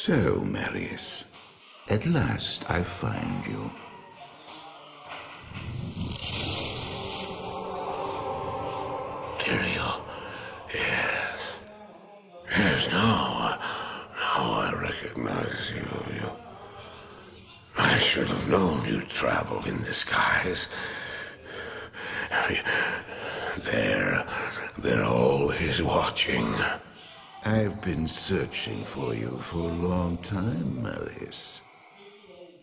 So, Marius, at last I find you. Tyrael, yes. Yes, now I recognize you. I should have known you'd travel in disguise. They're always watching. I've been searching for you for a long time, Marius.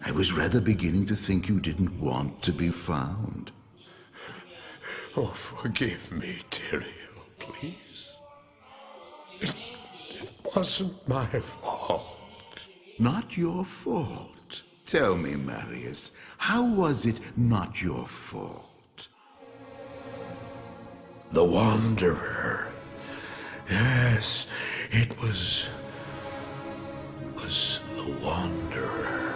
I was rather beginning to think you didn't want to be found. Oh, forgive me, Tyrael, please. It wasn't my fault. Not your fault. Tell me, Marius, how was it not your fault? The Wanderer. Yes, it was the Wanderer.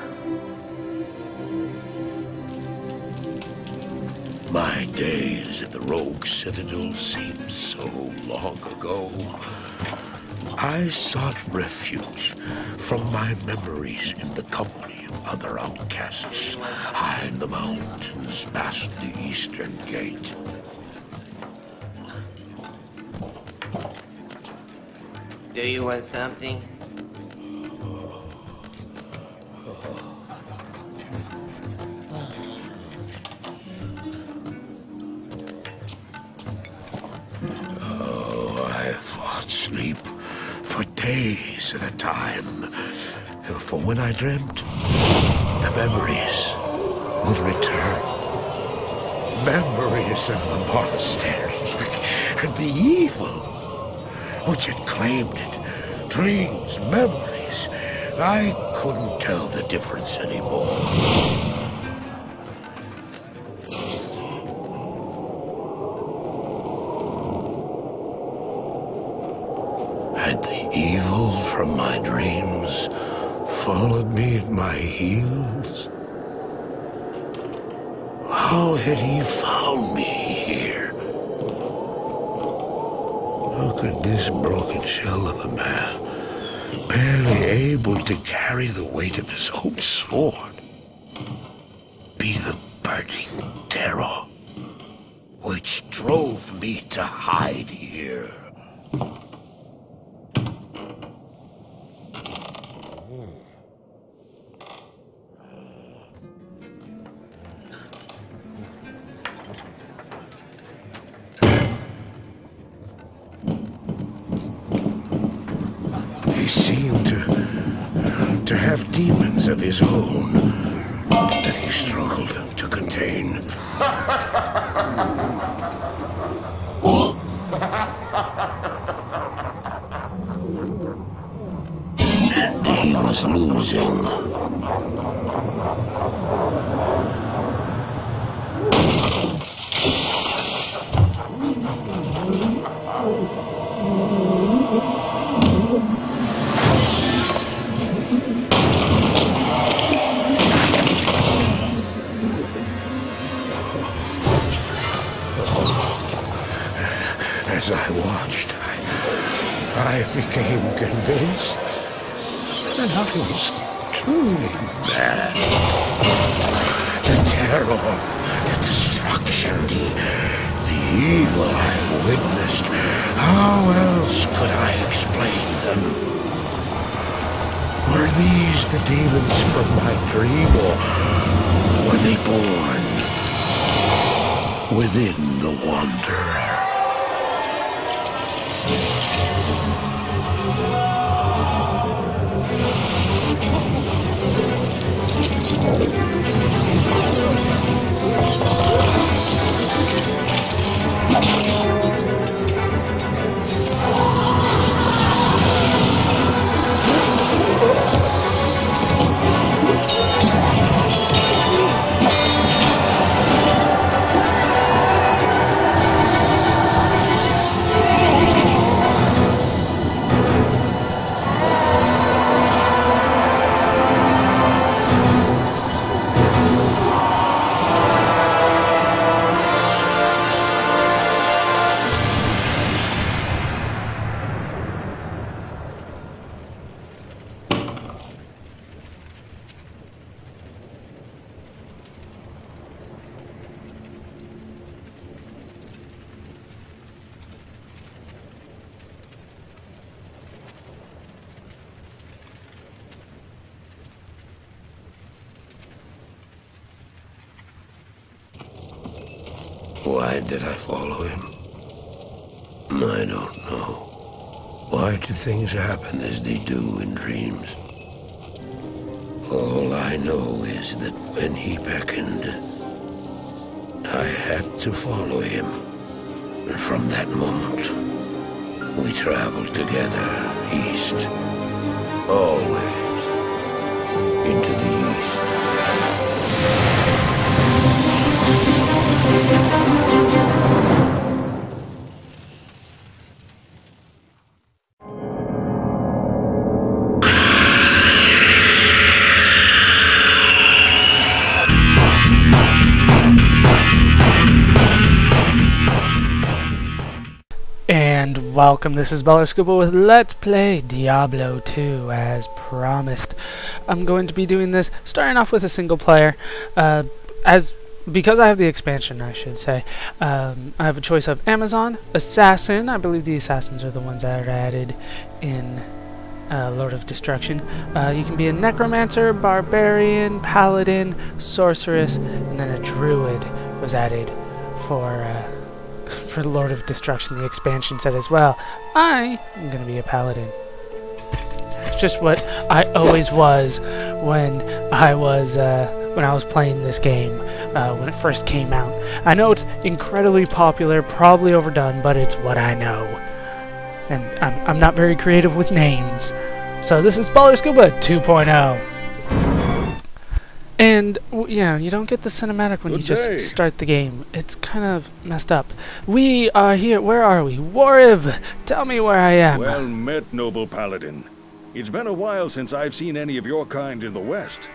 My days at the Rogue Citadel seem so long ago. I sought refuge from my memories in the company of other outcasts, high in the mountains past the Eastern Gate. Do you want something? Oh, I fought sleep for days at a time. For when I dreamt, the memories would return. Memories of the monastery and the evil which had claimed it. Dreams, memories. I couldn't tell the difference anymore. Had the evil from my dreams followed me at my heels? How had he found me here? How could this broken shell of a man, barely able to carry the weight of his own sword, be the burning terror which drove me to hide here? He seemed to have demons of his own that he struggled to contain. And he was losing. As I watched, I became convinced that I was truly mad. The terror, the destruction, the evil I witnessed, how else could I explain them? Were these the demons from my dream, or were they born within the Wanderer? Why did I follow him? I don't know. Why do things happen as they do in dreams? All I know is that when he beckoned, I had to follow him. And from that moment, we traveled together east. Always into the east. And welcome, this is Scuba with Let's Play Diablo 2 as promised. I'm going to be doing this starting off with a single player, because I have the expansion, I should say. I have a choice of Amazon, Assassin. I believe the Assassins are the ones that are added in Lord of Destruction. You can be a Necromancer, Barbarian, Paladin, Sorceress, and then a Druid was added for Lord of Destruction, the expansion set as well. I am going to be a Paladin. It's just what I always was when I was playing this game when it first came out. I know it's incredibly popular, probably overdone, but it's what I know. And I'm not very creative with names. So this is Scuba 2.0. And, yeah, you don't get the cinematic when you just start the game. It's kind of messed up. We are here. Where are we? Wariv! Tell me where I am. Well met, noble paladin. It's been a while since I've seen any of your kind in the West.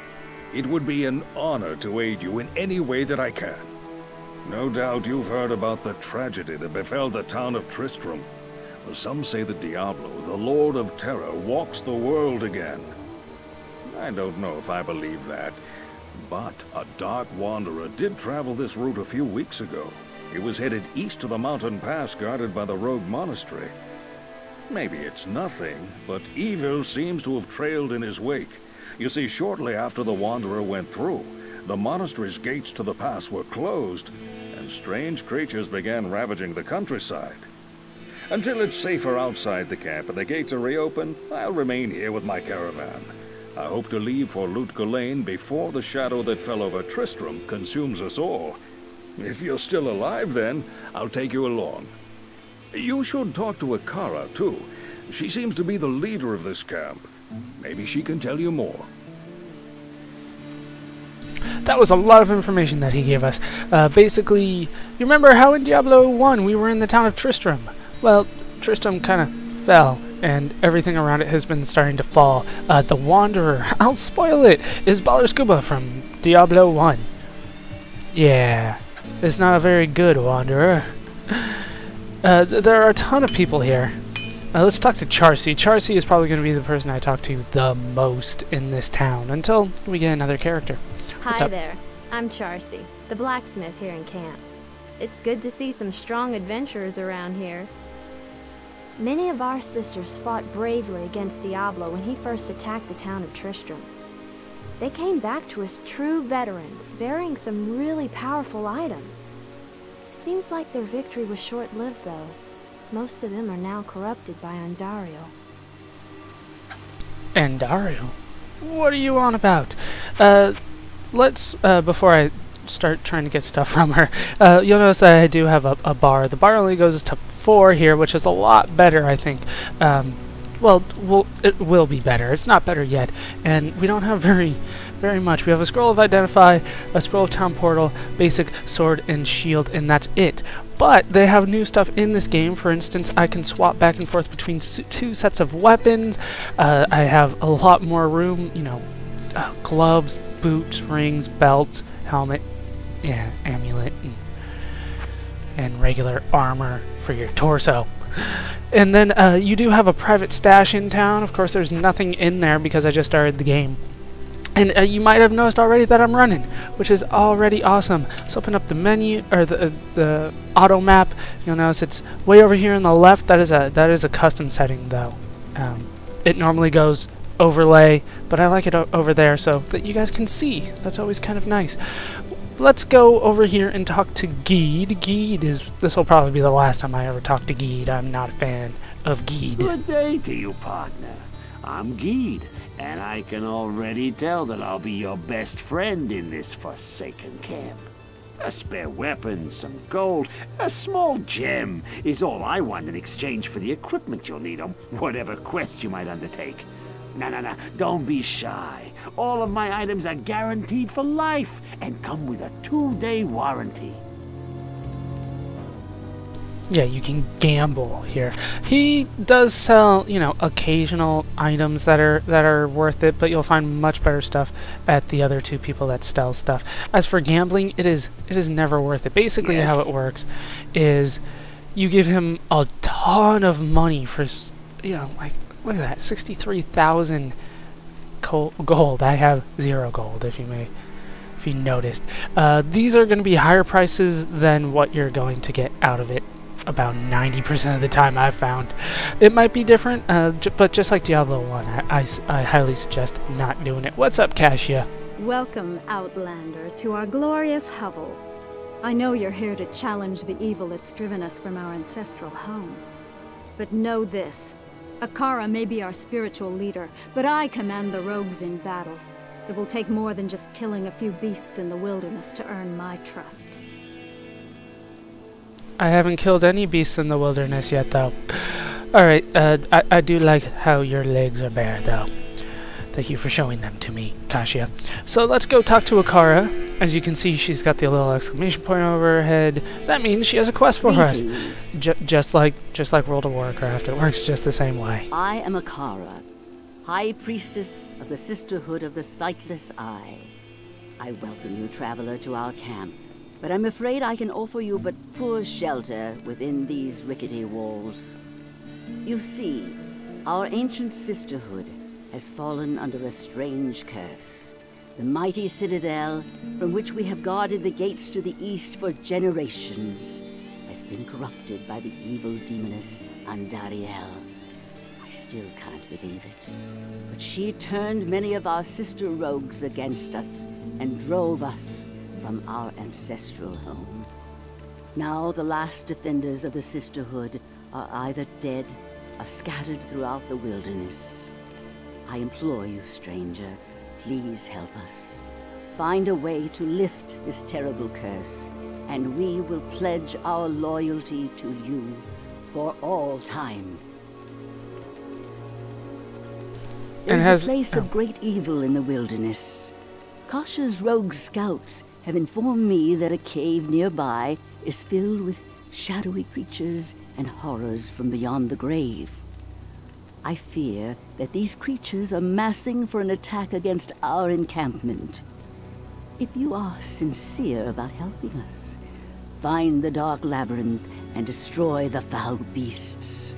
It would be an honor to aid you in any way that I can. No doubt you've heard about the tragedy that befell the town of Tristram. Well, some say that Diablo, the Lord of Terror, walks the world again. I don't know if I believe that. But a dark wanderer did travel this route a few weeks ago. He was headed east to the mountain pass guarded by the Rogue Monastery. Maybe it's nothing, but evil seems to have trailed in his wake. You see, shortly after the wanderer went through, the monastery's gates to the pass were closed, and strange creatures began ravaging the countryside. Until it's safer outside the camp and the gates are reopened, I'll remain here with my caravan. I hope to leave for Lutga Lane before the shadow that fell over Tristram consumes us all. If you're still alive then, I'll take you along. You should talk to Akara, too. She seems to be the leader of this camp. Maybe she can tell you more. That was a lot of information that he gave us. Basically, you remember how in Diablo 1 we were in the town of Tristram? Well, Tristram kind of fell, and everything around it has been starting to fall. The Wanderer, I'll spoil it, is Scuba from Diablo 1. Yeah, it's not a very good Wanderer. There are a ton of people here. Let's talk to Charcy. Charcy is probably going to be the person I talk to the most in this town, until we get another character. Hi there, I'm Charcy, the blacksmith here in camp. It's good to see some strong adventurers around here. Many of our sisters fought bravely against Diablo when he first attacked the town of Tristram. They came back to us true veterans, bearing some really powerful items. Seems like their victory was short-lived, though. Most of them are now corrupted by Andario. Andario? What are you on about? Let's, before I start trying to get stuff from her, you'll notice that I do have a bar. The bar only goes to 4 here, which is a lot better, I think. Well, it will be better. It's not better yet, and we don't have very much. We have a scroll of Identify, a scroll of Town Portal, basic sword and shield, and that's it. But they have new stuff in this game. For instance, I can swap back and forth between 2 sets of weapons. I have a lot more room, you know, gloves, boots, rings, belts, helmet, yeah, amulet, and regular armor for your torso. And then you do have a private stash in town. Of course, there's nothing in there because I just started the game. And you might have noticed already that I'm running, which is already awesome. So open up the menu, or the auto map. You'll notice it's way over here on the left. That is a custom setting, though. It normally goes overlay, but I like it over there so that you guys can see. That's always kind of nice. let's go over here and talk to Geed. This will probably be the last time I ever talk to Geed. I'm not a fan of Geed. Good day to you, partner. I'm Geed, and I can already tell that I'll be your best friend in this forsaken camp. A spare weapon, some gold, a small gem is all I want in exchange for the equipment you'll need on whatever quest you might undertake. No, don't be shy. All of my items are guaranteed for life and come with a 2-day warranty. Yeah, you can gamble here. He does sell, you know, occasional items that are worth it, but you'll find much better stuff at the other two people that sell stuff. As for gambling, it is never worth it. Basically, how it works is you give him a ton of money for, you know, like, look at that, 63,000 gold. I have 0 gold, if you noticed. These are going to be higher prices than what you're going to get out of it. About 90% of the time I've found. It might be different, but just like Diablo 1, I highly suggest not doing it. What's up, Cassia? Welcome, Outlander, to our glorious hovel. I know you're here to challenge the evil that's driven us from our ancestral home. But know this, Akara may be our spiritual leader, but I command the rogues in battle. It will take more than just killing a few beasts in the wilderness to earn my trust. I haven't killed any beasts in the wilderness yet, though. Alright, I do like how your legs are bare, though. Thank you for showing them to me, Cassia. So let's go talk to Akara. As you can see, she's got the little exclamation point over her head. That means she has a quest for us. Just like World of Warcraft, it works just the same way. I am Akara, High Priestess of the Sisterhood of the Sightless Eye. I welcome you, traveler, to our camp. But I'm afraid I can offer you but poor shelter within these rickety walls. You see, our ancient sisterhood has fallen under a strange curse. The mighty citadel, from which we have guarded the gates to the east for generations, has been corrupted by the evil demoness Andariel. I still can't believe it. But she turned many of our sister rogues against us and drove us from our ancestral home. Now the last defenders of the Sisterhood are either dead or scattered throughout the wilderness. I implore you, stranger, please help us. Find a way to lift this terrible curse, and we will pledge our loyalty to you for all time. There's a place of great evil in the wilderness. Kasha's rogue scouts have informed me that a cave nearby is filled with shadowy creatures and horrors from beyond the grave. I fear that these creatures are massing for an attack against our encampment. If you are sincere about helping us, find the dark labyrinth and destroy the foul beasts.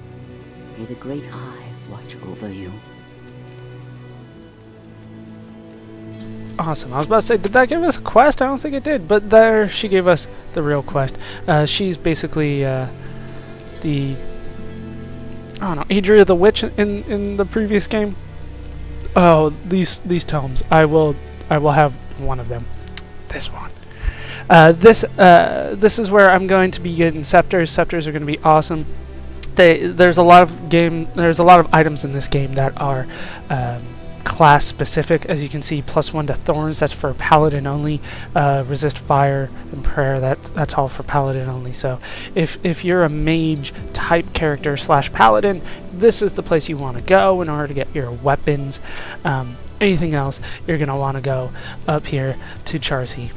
May the Great Eye watch over you. Awesome. I was about to say, did that give us a quest? I don't think it did, but there she gave us the real quest. She's basically the, I don't know, Adria the Witch in the previous game. Oh, these tomes. I will have one of them. This one. This is where I'm going to be getting scepters. Scepters are going to be awesome. There's a lot of items in this game that are class specific. As you can see, +1 to thorns, that's for paladin only. Resist fire and prayer, that's all for paladin only. So if you're a mage type character / paladin, this is the place you want to go in order to get your weapons. Anything else, you're going to want to go up here to Charcy.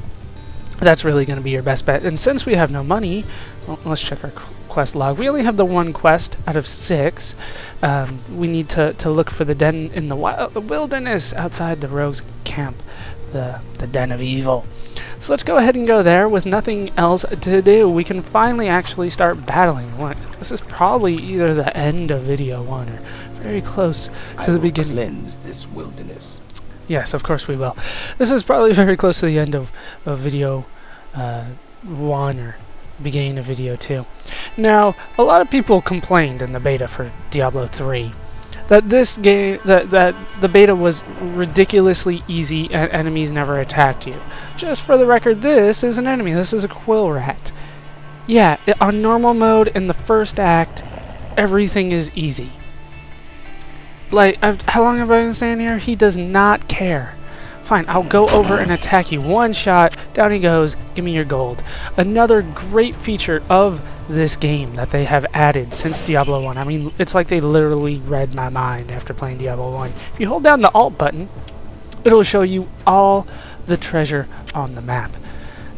That's really going to be your best bet. And since we have no money, well, let's check our quest log. We only have the 1 quest out of 6. We need to look for the den in the wilderness outside the rogues' camp, the den of evil. So let's go ahead and go there. With nothing else to do, we can finally actually start battling. This is probably either the end of video 1 or very close to the beginning. Cleanse this wilderness. Yes, of course we will. This is probably very close to the end of video 1 or beginning of video 2. Now, a lot of people complained in the beta for Diablo 3 that this game, that the beta was ridiculously easy and enemies never attacked you. just for the record, this is an enemy. This is a quill rat. Yeah, on normal mode in the first act, everything is easy. Like, how long have I been standing here? He does not care. Fine, I'll go over and attack you. One shot, down he goes, give me your gold. Another great feature of this game that they have added since Diablo 1. I mean, it's like they literally read my mind after playing Diablo 1. If you hold down the Alt button, it'll show you all the treasure on the map.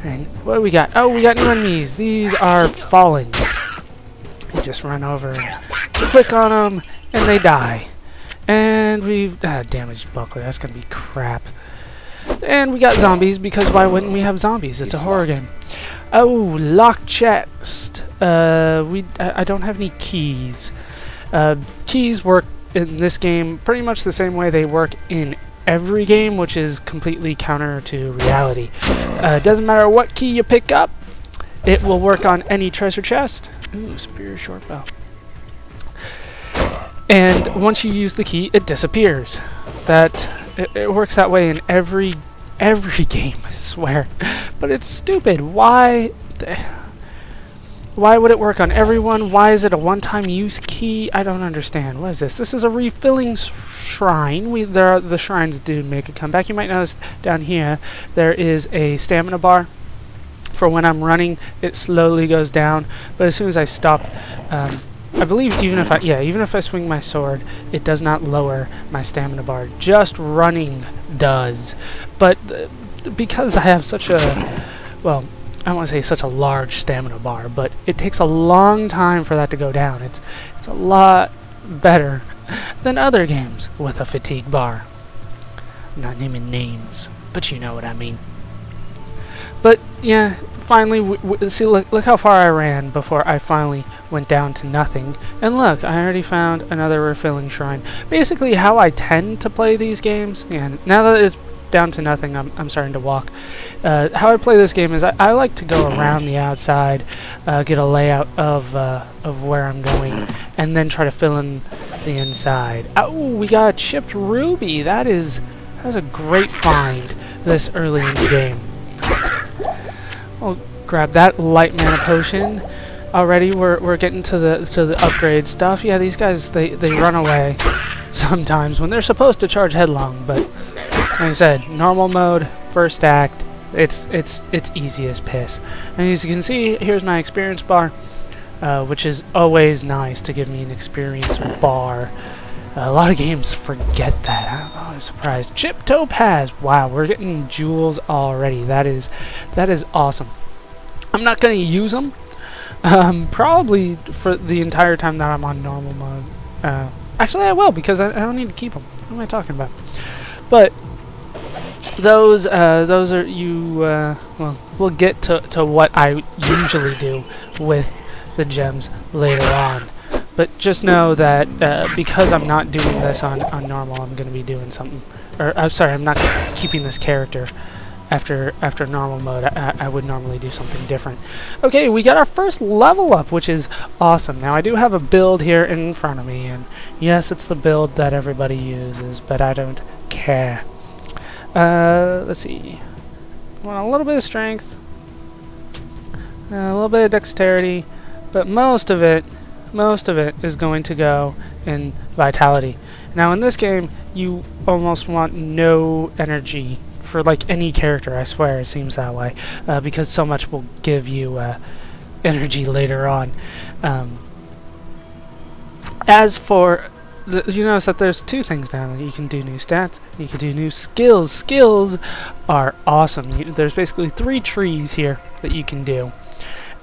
And what do we got? Oh, we got new enemies. These are Fallens. You just run over and click on them, and they die. And we've damaged buckler. That's gonna be crap. And we got zombies, because why wouldn't we have zombies? It's a horror game. Oh, locked chest. I don't have any keys. Keys work in this game pretty much the same way they work in every game, which is completely counter to reality. Doesn't matter what key you pick up, it will work on any treasure chest. Ooh, spear short bow. And once you use the key, it disappears. It works that way in every game, I swear. But it's stupid. Why would it work on everyone? Why is it a one-time use key? I don't understand. What is this? This is a refilling shrine. The shrines do make a comeback. You might notice down here there is a stamina bar. For when I'm running, it slowly goes down. But as soon as I stop, I believe even if I swing my sword, it does not lower my stamina bar. Just running does. But because I have such a, well, I don't want to say such a large stamina bar, but it takes a long time for that to go down. It's a lot better than other games with a fatigue bar. I'm not naming names, but you know what I mean. But yeah, finally, see, look how far I ran before I finally went down to nothing. And look, I already found another refilling shrine. Basically, how I tend to play these games, and now that it's down to nothing, I'm starting to walk. How I play this game is I like to go around the outside, get a layout of where I'm going, and then try to fill in the inside. Oh, we got a chipped ruby. That is a great find this early in the game. I'll grab that light mana potion. Already we're getting to the upgrade stuff. Yeah, these guys they run away sometimes when they're supposed to charge headlong, but like I said, normal mode, first act, it's easy as piss. And as you can see, here's my experience bar, which is always nice to give me an experience bar. A lot of games forget that. I'm surprised. Chip Topaz. Wow, we're getting jewels already. That is awesome. I'm not going to use them. Probably for the entire time that I'm on normal mode. Actually, I will, because I don't need to keep them. What am I talking about? But those are you. Well, we'll get to what I usually do with the gems later on. But just know that because I'm not doing this on normal, I'm going to be doing something. Or I'm sorry, I'm not keeping this character after normal mode. I would normally do something different. Okay, we got our first level up, which is awesome. Now I do have a build here in front of me, and yes, it's the build that everybody uses, but I don't care. Let's see. I want a little bit of strength, a little bit of dexterity, but most of it is going to go in vitality. Now in this game, you almost want no energy for like any character. I swear it seems that way, because so much will give you energy later on. As for you notice that there's two things down there. You can do new stats, you can do new skills. Skills are awesome. There's basically 3 trees here that you can do,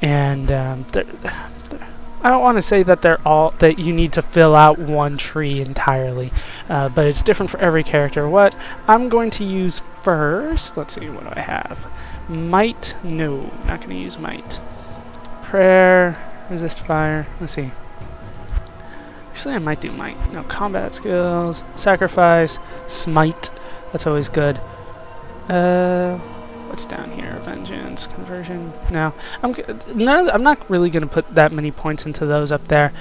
and I don't want to say that they're all that you need to fill out one tree entirely, but it's different for every character. What I'm going to use first, let's see, what do I have? Might? No, not going to use might. Prayer, resist fire. Let's see. Actually, I might do might. No, combat skills, sacrifice, smite. That's always good. What's down here? Vengeance, conversion. No, I'm not really going to put that many points into those up there.